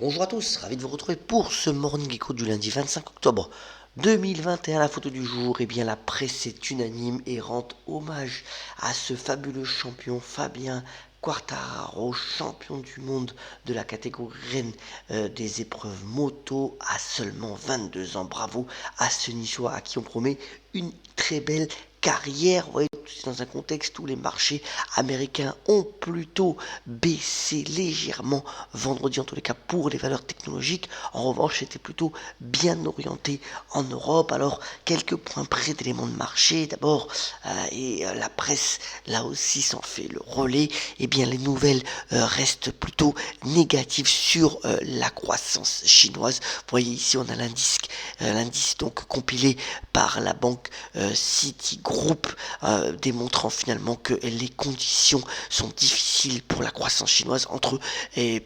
Bonjour à tous, ravi de vous retrouver pour ce Morning Echo du lundi 25 octobre 2021. La photo du jour, bien la presse est unanime et rend hommage à ce fabuleux champion Fabien Quartararo, champion du monde de la catégorie reine des épreuves moto à seulement 22 ans. Bravo à ce Niçois à qui on promet une très belle carrière. Vous voyez, c'est dans un contexte où les marchés américains ont plutôt baissé légèrement vendredi, en tous les cas pour les valeurs technologiques. En revanche, c'était plutôt bien orienté en Europe. Alors, quelques points près d'éléments de marché. D'abord, la presse, là aussi, s'en fait le relais. Bien, les nouvelles restent plutôt négatives sur la croissance chinoise. Vous voyez ici, on a l'indice donc compilé par la banque Citigroup, démontrant finalement que les conditions sont difficiles pour la croissance chinoise entre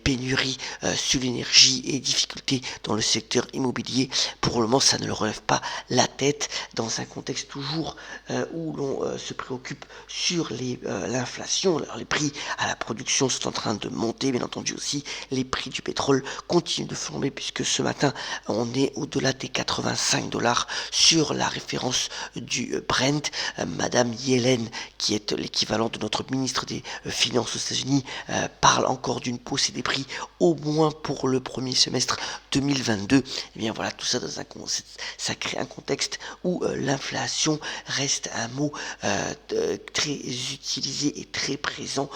pénurie sur l'énergie et difficultés dans le secteur immobilier. Pour le moment, ça ne le relève pas la tête dans un contexte toujours où l'on se préoccupe sur l'inflation. Alors, les prix à la production sont en train de monter, bien entendu aussi les prix du pétrole continuent de flamber puisque ce matin on est au-delà des 85 dollars sur la référence du Brent. Madame Yellen, qui est l'équivalent de notre ministre des Finances aux États-Unis, parle encore d'une poussée des prix au moins pour le premier semestre 2022. Bien voilà, tout ça ça crée un contexte où l'inflation reste un mot très utilisé et très présent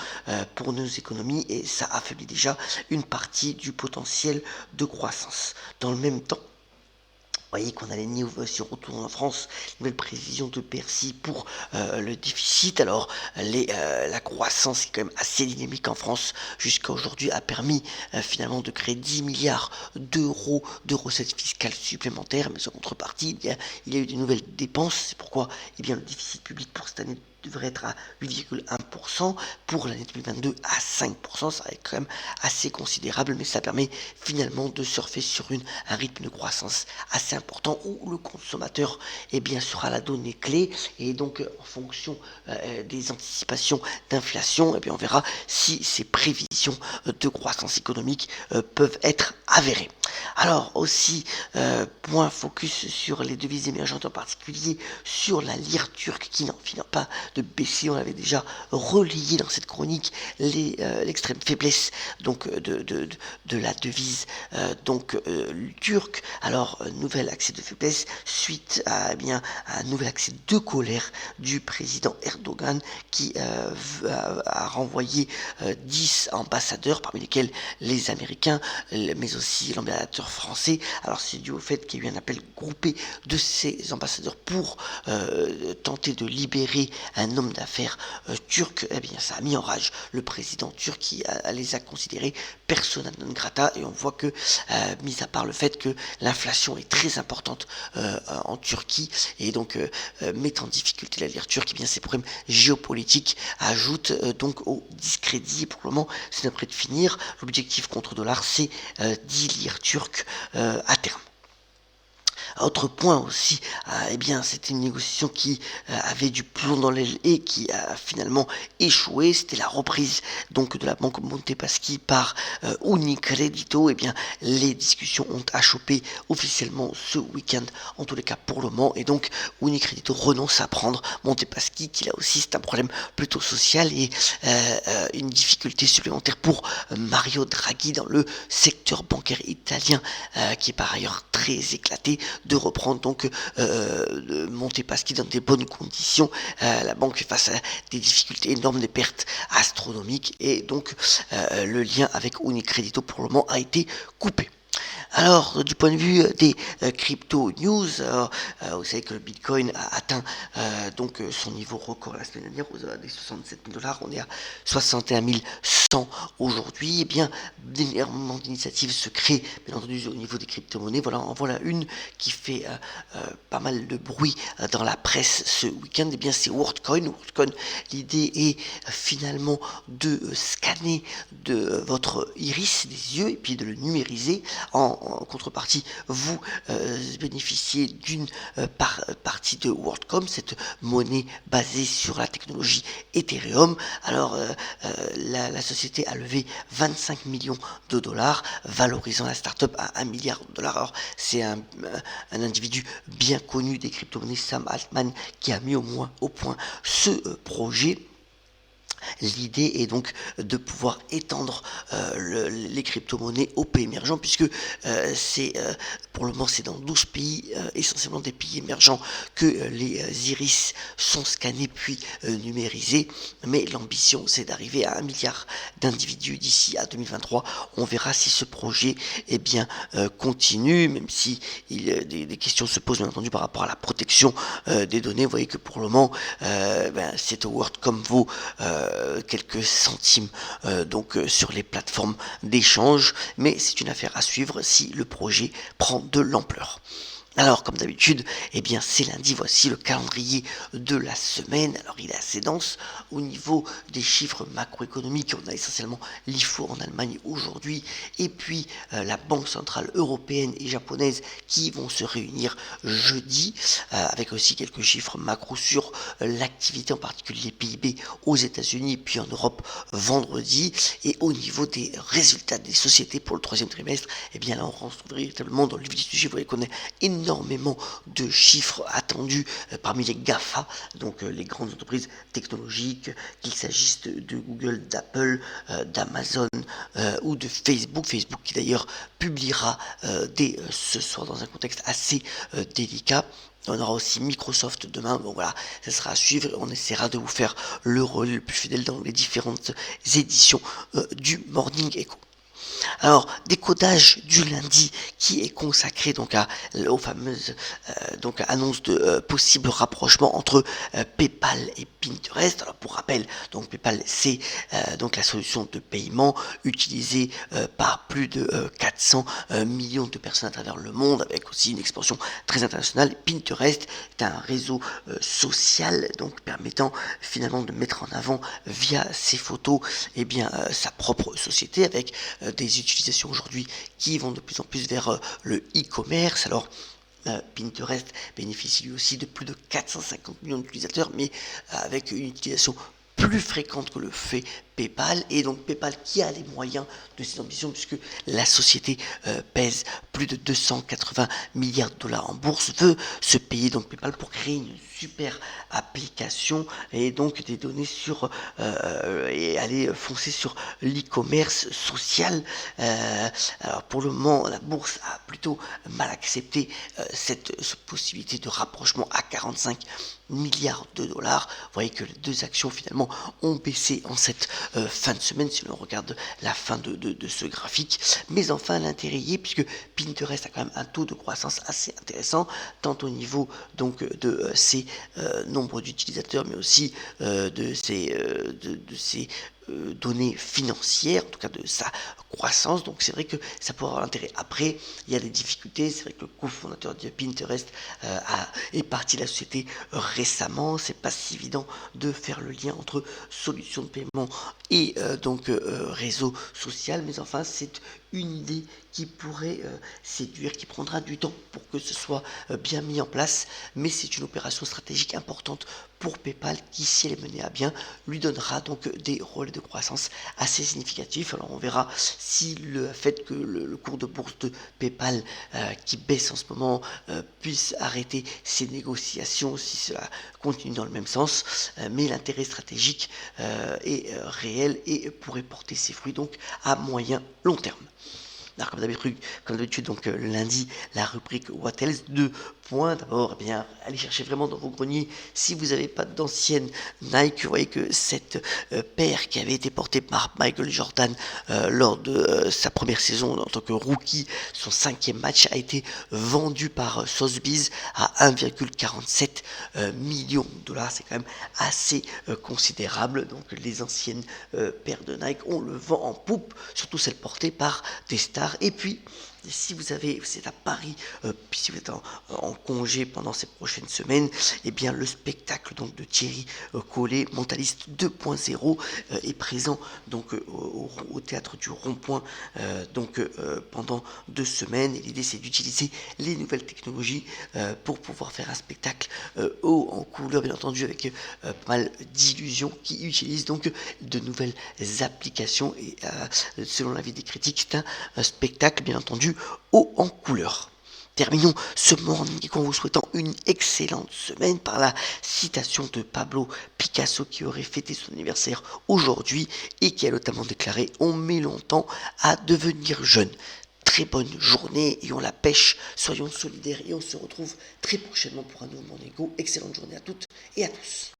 pour nos économies, et ça affaiblit déjà une partie du potentiel de croissance. Dans le même temps, vous voyez qu'on a les nouveaux retour en France, nouvelle prévision de Bercy pour le déficit. Alors la croissance est quand même assez dynamique en France jusqu'à aujourd'hui, a permis finalement de créer 10 milliards d'euros de recettes fiscales supplémentaires, mais en contrepartie il y a eu des nouvelles dépenses. C'est pourquoi le déficit public pour cette année devrait être à 8,1%, pour l'année 2022 à 5%, ça va être quand même assez considérable, mais ça permet finalement de surfer sur un rythme de croissance assez important où le consommateur sera la donnée clé, et donc en fonction des anticipations d'inflation, on verra si ces prévisions de croissance économique peuvent être avérées. Alors aussi, point focus sur les devises émergentes, en particulier sur la lire turque qui n'en finit pas de baisser. On avait déjà relayé dans cette chronique l'extrême faiblesse donc de la devise turque. Alors nouvel accès de faiblesse suite à un nouvel accès de colère du président Erdogan qui a renvoyé 10 ambassadeurs, parmi lesquels les Américains, mais aussi l'ambassadeur français. Alors c'est dû au fait qu'il y a eu un appel groupé de ces ambassadeurs pour tenter de libérer un homme d'affaires turc. Ça a mis en rage le président turc qui les a considérés persona non grata, et on voit que mis à part le fait que l'inflation est très importante en Turquie et donc met en difficulté la lire turque, ces problèmes géopolitiques ajoutent donc au discrédit. Pour le moment, c'est près de finir. L'objectif contre dollar, c'est 10 lire turques à terme. Autre point aussi, c'était une négociation qui avait du plomb dans l'aile et qui a finalement échoué. C'était la reprise donc de la banque Montepaschi par Unicredito. Les discussions ont achoppé officiellement ce week-end, en tous les cas pour le moment, et donc Unicredito renonce à prendre Montepaschi, qui là aussi c'est un problème plutôt social et une difficulté supplémentaire pour Mario Draghi dans le secteur bancaire italien, qui est par ailleurs très éclaté, de reprendre donc Montepaschi dans des bonnes conditions. La banque fait face à des difficultés énormes, des pertes astronomiques, et donc le lien avec Unicredito pour le moment a été coupé. Alors, du point de vue des crypto news, vous savez que le Bitcoin a atteint son niveau record la semaine dernière, aux des 67 000 dollars. On est à 61 100 aujourd'hui. Énormément d'initiatives se créent, bien entendu, au niveau des crypto-monnaies. Voilà une qui fait pas mal de bruit dans la presse ce week-end. C'est WorldCoin. WorldCoin, l'idée est finalement de scanner de votre iris des yeux et puis de le numériser. En contrepartie, vous bénéficiez d'une partie de WorldCoin, cette monnaie basée sur la technologie Ethereum. Alors la société société a levé 25 millions de dollars, valorisant la startup à 1 milliard de dollars. Alors, c'est un individu bien connu des crypto-monnaies, Sam Altman, qui a mis au point ce projet. L'idée est donc de pouvoir étendre les crypto-monnaies aux pays émergents, puisque pour le moment c'est dans 12 pays, essentiellement des pays émergents, que les iris sont scannés puis numérisés. Mais l'ambition c'est d'arriver à 1 milliard d'individus d'ici à 2023. On verra si ce projet continue, même si des questions se posent bien entendu par rapport à la protection des données. Vous voyez que pour le moment, c'est WorldCom vaut quelques centimes sur les plateformes d'échange, mais c'est une affaire à suivre si le projet prend de l'ampleur. Alors, comme d'habitude, c'est lundi, voici le calendrier de la semaine. Alors, il est assez dense au niveau des chiffres macroéconomiques. On a essentiellement l'IFO en Allemagne aujourd'hui, et puis la Banque centrale européenne et japonaise qui vont se réunir jeudi, avec aussi quelques chiffres macro sur l'activité, en particulier PIB aux États-Unis et puis en Europe vendredi. Et au niveau des résultats des sociétés pour le troisième trimestre, là, on rentre véritablement dans le vif du sujet. Vous voyez qu'on est énormément de chiffres attendus parmi les GAFA, donc les grandes entreprises technologiques, qu'il s'agisse de Google, d'Apple, d'Amazon ou de Facebook. Facebook qui d'ailleurs publiera dès ce soir dans un contexte assez délicat. On aura aussi Microsoft demain. Bon voilà, ça sera à suivre. On essaiera de vous faire le rôle le plus fidèle dans les différentes éditions du Morning Echo. Alors, décodage du lundi qui est consacré aux fameuses annonces de possible rapprochement entre PayPal et Pinterest. Alors, pour rappel, donc PayPal c'est la solution de paiement utilisée par plus de 400 millions de personnes à travers le monde, avec aussi une expansion très internationale. Pinterest est un réseau social, donc permettant finalement de mettre en avant via ses photos sa propre société, avec des utilisations aujourd'hui qui vont de plus en plus vers le e-commerce. Alors, Pinterest bénéficie lui aussi de plus de 450 millions d'utilisateurs, mais avec une utilisation plus fréquente que le fait PayPal, et donc PayPal qui a les moyens de ses ambitions, puisque la société pèse plus de 280 milliards de dollars en bourse, veut se payer donc PayPal pour créer une super application et donc des données sur et aller foncer sur l'e-commerce social. Alors pour le moment, la bourse a plutôt mal accepté cette possibilité de rapprochement à 45 milliards de dollars. Vous voyez que les deux actions finalement ont baissé en cette fin de semaine, si l'on regarde la fin de ce graphique. Mais enfin, l'intérêt y est, puisque Pinterest a quand même un taux de croissance assez intéressant, tant au niveau de ses nombres d'utilisateurs, mais aussi de ses données financières, en tout cas de sa croissance. Donc c'est vrai que ça peut avoir intérêt. Après, il y a des difficultés. C'est vrai que le cofondateur de Pinterest est parti de la société récemment. C'est pas si évident de faire le lien entre solutions de paiement et réseau social, mais enfin c'est une idée qui pourrait séduire, qui prendra du temps pour que ce soit bien mis en place, mais c'est une opération stratégique importante pour PayPal qui, si elle est menée à bien, lui donnera donc des relais de croissance assez significatifs. Alors on verra si le fait que le cours de bourse de PayPal qui baisse en ce moment puisse arrêter ces négociations, si cela continue dans le même sens, mais l'intérêt stratégique est réel et pourrait porter ses fruits donc à moyen long terme. Alors, comme d'habitude, donc le lundi, la rubrique What Else, 2 points. D'abord, allez chercher vraiment dans vos greniers. Si vous n'avez pas d'ancienne Nike, vous voyez que cette paire qui avait été portée par Michael Jordan lors de sa première saison en tant que rookie, son 5e match, a été vendue par Sotheby's à 1,47 millions de dollars. C'est quand même assez considérable. Donc les anciennes paires de Nike, on le vend en poupe, surtout celles portées par des stars. Et puis si vous êtes à Paris, puis si vous êtes en congé pendant ces prochaines semaines, eh bien le spectacle donc de Thierry Collet, Mentaliste 2.0, est présent donc au théâtre du Rond-Point pendant 2 semaines. Et l'idée c'est d'utiliser les nouvelles technologies pour pouvoir faire un spectacle haut en couleur, bien entendu, avec pas mal d'illusions, qui utilisent donc de nouvelles applications. Et selon l'avis des critiques, c'est un spectacle, bien entendu, haut en couleur. Terminons ce Morning Geek en vous souhaitant une excellente semaine par la citation de Pablo Picasso, qui aurait fêté son anniversaire aujourd'hui et qui a notamment déclaré: on met longtemps à devenir jeune. Très bonne journée, ayons la pêche, soyons solidaires et on se retrouve très prochainement pour un nouveau Morning Geek. Excellente journée à toutes et à tous.